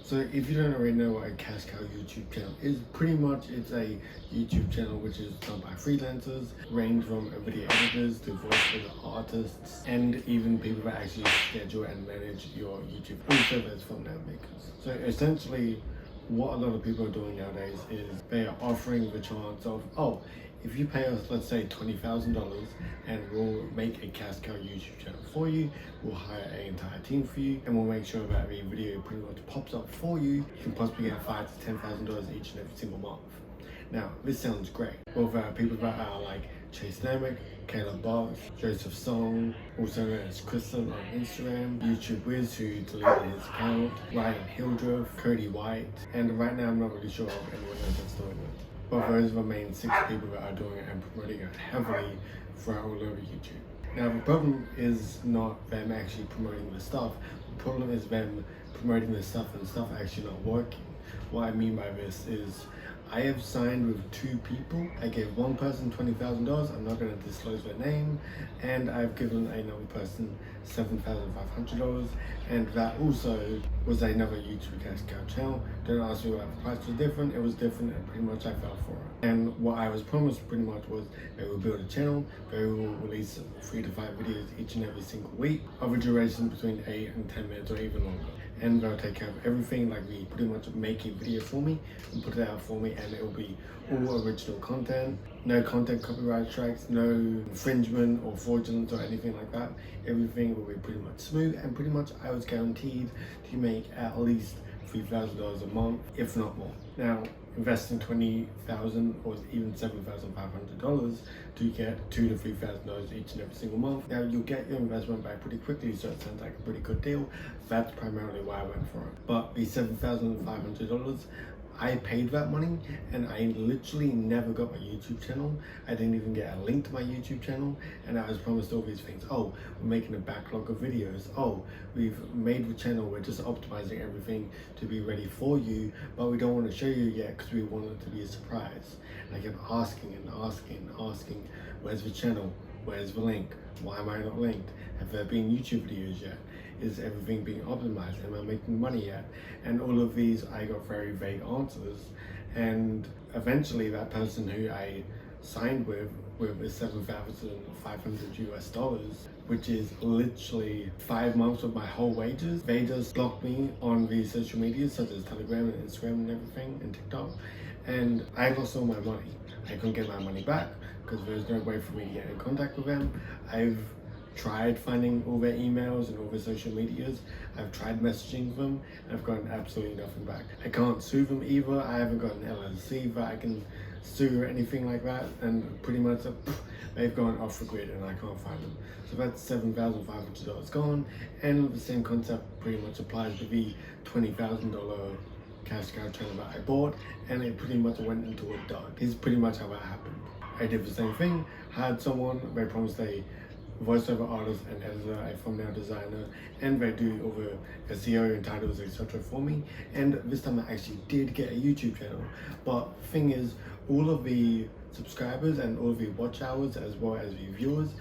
So if you don't already know what a cash cow YouTube channel is, pretty much it's a YouTube channel which is done by freelancers, range from video editors to voiceover artists, and even people that actually schedule and manage your YouTube. Also there's thumbnail makers. So essentially what a lot of people are doing nowadays is they are offering the chance of, oh, if you pay us, let's say $20,000 and we'll make a cash cow YouTube channel for you, we'll hire an entire team for you, and we'll make sure that the video pretty much pops up for you. You can possibly get $5,000 to $10,000 each and every single month. Now, this sounds great. Well, there are people that are like Chase Namick, Caleb Box, Joseph Song, also known as Kristen on Instagram, YouTube Wiz, who deleted his account, Ryan Hildreth, Cody White, and right now I'm not really sure of anyone else that's doing it. But those are the main 6 people that are doing it and promoting it heavily throughout all over YouTube. Now the problem is not them actually promoting the stuff, the problem is them promoting the stuff and stuff actually not working. What I mean by this is I have signed with 2 people. I gave one person $20,000, I'm not going to disclose their name, and I've given another person $7,500, and that also was another YouTube cash cow channel. Don't ask me why the price was different, it was different, and pretty much I fell for it. And what I was promised pretty much was they will build a channel, they will release 3 to 5 videos each and every single week of a duration between 8 and 10 minutes or even longer. And they'll take care of everything, like we pretty much make a video for me and put it out for me, and it will be all original content, no content copyright strikes, no infringement or fraudulence or anything like that. Everything will be pretty much smooth, and pretty much I was guaranteed to make at least $3,000 a month, if not more. Now, investing $20,000 or even $7,500 to get $2,000 to $3,000 each and every single month. Now you'll get your investment back pretty quickly, so it sounds like a pretty good deal. That's primarily why I went for it. But the $7,500, I paid that money and I literally never got my YouTube channel. I didn't even get a link to my YouTube channel, and I was promised all these things. Oh, we're making a backlog of videos. Oh, we've made the channel, we're just optimizing everything to be ready for you, but we don't want to show you yet because we want it to be a surprise. And I kept asking and asking and asking, where's the channel? Where's the link? Why am I not linked? Have there been YouTube videos yet? Is everything being optimized? Am I making money yet? And all of these, I got very vague answers. And eventually that person who I signed with the $7,500 US, which is literally 5 months of my whole wages, they just blocked me on the social media such as Telegram and Instagram and everything, and TikTok. And I lost all my money. I couldn't get my money back because there's no way for me to get in contact with them. I've tried finding all their emails and all their social medias. I've tried messaging them, and I've gotten absolutely nothing back. I can't sue them either. I haven't got an LLC that I can sue or anything like that, and pretty much they've gone off the grid and I can't find them. So that's $7,500 gone, and the same concept pretty much applies to the $20,000 cash cow channel that I bought, and it pretty much went into a dud. Is pretty much how that happened. I did the same thing, had someone, they promised a voiceover artist and editor, a thumbnail designer, and they do all the SEO and titles, etc. for me. And this time I actually did get a YouTube channel. But the thing is, all of the subscribers and all of the watch hours as well as the viewers,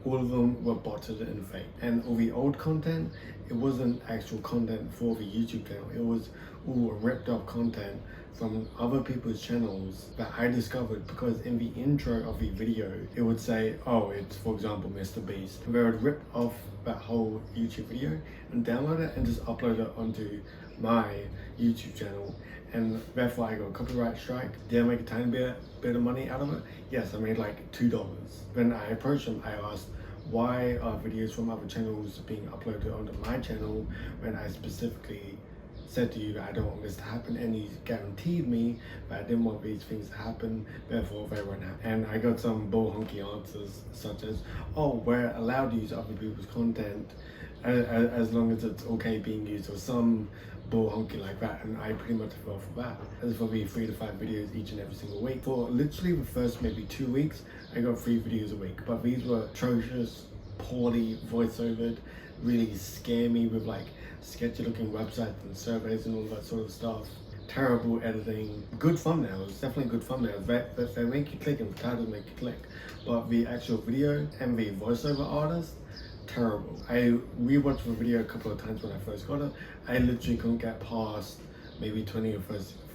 all of them were botted and fake. And all the old content, it wasn't actual content for the YouTube channel. It was all ripped up content from other people's channels that I discovered, because in the intro of the video it would say, oh, it's for example Mr. Beast. They would rip off that whole YouTube video and download it and just upload it onto my YouTube channel, and therefore I got a copyright strike. Did I make a tiny bit of money out of it? Yes, I made like $2. When I approached them, I asked, why are videos from other channels being uploaded onto my channel when I specifically said to you that I don't want this to happen, and you guaranteed me that I didn't want these things to happen, therefore they won't happen. And I got some bull honky answers such as, oh, we're allowed to use other people's content as long as it's okay being used, or some bull honky like that, and I pretty much fell for that. As for the 3 to 5 videos each and every single week, for literally the first maybe 2 weeks, I got 3 videos a week, but these were atrocious, poorly voiceovered, really scammy with like sketchy looking websites and surveys and all that sort of stuff. Terrible editing, good thumbnails, definitely good thumbnails. They make you click and the titles make you click, but the actual video and the voiceover artist, terrible. I rewatched the video a couple of times when I first got it. I literally couldn't get past maybe 20 or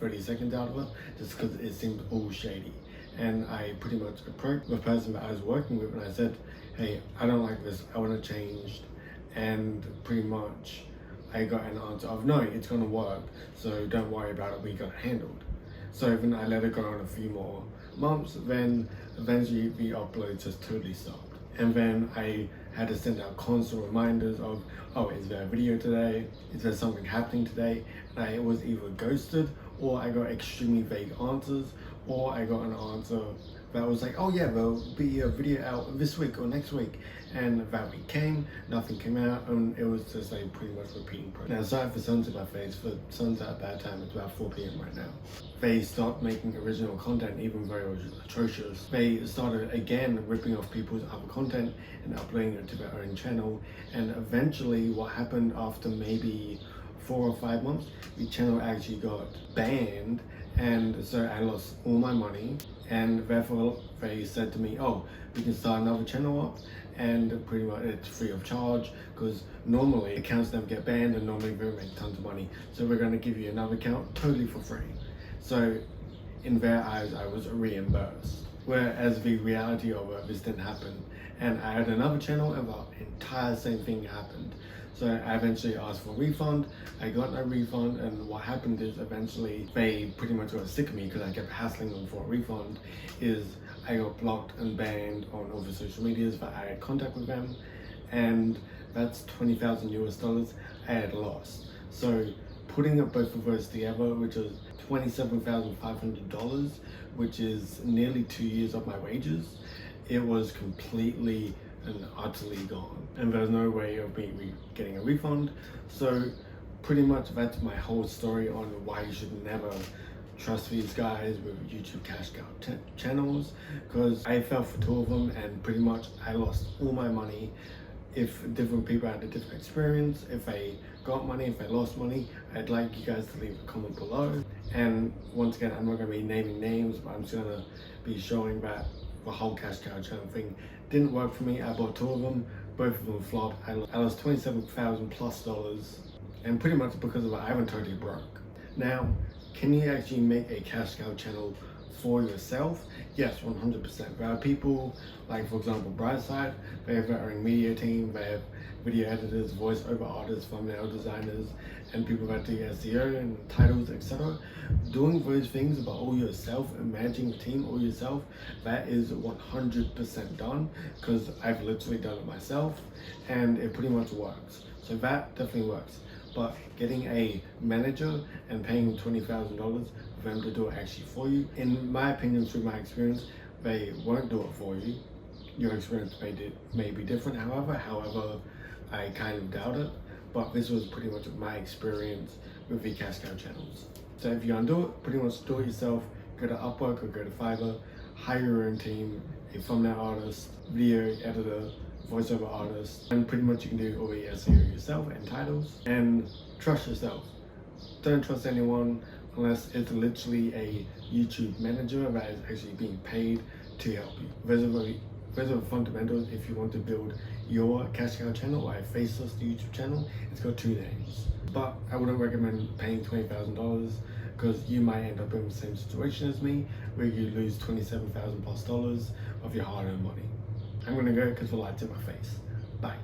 30 seconds out of it, just because it seemed all shady. And I pretty much approached the person that I was working with and I said, hey, I don't like this, I want to change. And pretty much I got an answer of, no, it's going to work, so don't worry about it, we got it handled. So then I let it go on a few more months, then eventually the upload just totally stopped. And then I had to send out constant reminders of, oh, is there a video today? Is there something happening today? And I was either ghosted, or I got extremely vague answers, or I got an answer that was like, oh yeah, there'll be a video out this week or next week. And that week came, nothing came out, and it was just like pretty much repeating process. Now, sorry for sun's in my face, for sun's at that time, it's about 4 p.m. right now. They stopped making original content, even though it was atrocious. They started again ripping off people's other content and uploading it to their own channel. And eventually what happened after maybe 4 or 5 months, the channel actually got banned. And so I lost all my money, and therefore they said to me, oh, we can start another channel up, and pretty much it's free of charge, because normally accounts never get banned and normally they make tons of money. So we're going to give you another account totally for free. So in their eyes, I was reimbursed. Whereas the reality of it, this didn't happen. And I had another channel and the entire same thing happened. So I eventually asked for a refund, I got no refund, and what happened is eventually they pretty much got sick of me because I kept hassling them for a refund, is I got blocked and banned on all the social medias that I had contact with them, and that's 20,000 US dollars I had lost. So putting up both of those together, which is $27,500, which is nearly 2 years of my wages, it was completely and utterly gone, and there's no way of me getting a refund. So pretty much that's my whole story on why you should never trust these guys with YouTube cash cow channels, because I fell for 2 of them and pretty much I lost all my money. If different people had a different experience, if I got money, if I lost money, I'd like you guys to leave a comment below. And once again, I'm not going to be naming names, but I'm just going to be showing that the whole cash cow channel thing didn't work for me. I bought 2 of them, both of them flopped. I lost $27,000 plus, and pretty much because of it, I went totally broke. Now, can you actually make a cash cow channel for yourself? Yes, 100%. There are people like, for example, Brightside, they have their own media team, they have video editors, voiceover artists, thumbnail designers, and people that do SEO and titles, etc. Doing those things about all yourself and managing the team all yourself, that is 100% done, because I've literally done it myself and it pretty much works. So that definitely works. But getting a manager and paying $20,000 for them to do it actually for you, in my opinion, through my experience, they won't do it for you. Your experience may be different, however, I kind of doubt it. But this was pretty much my experience with the cash cow channels. So if you're gonna do it, pretty much do it yourself. Go to Upwork or go to Fiverr, hire your own team, a thumbnail artist, video editor, voiceover artist, and pretty much you can do all the SEO yourself and titles. And trust yourself. Don't trust anyone unless it's literally a YouTube manager that is actually being paid to help you. Those are the fundamentals if you want to build your cash cow channel or a faceless YouTube channel. It's got 2 names. But I wouldn't recommend paying $20,000, because you might end up in the same situation as me, where you lose $27,000 plus of your hard-earned money. I'm gonna go because the light's in my face. Bye.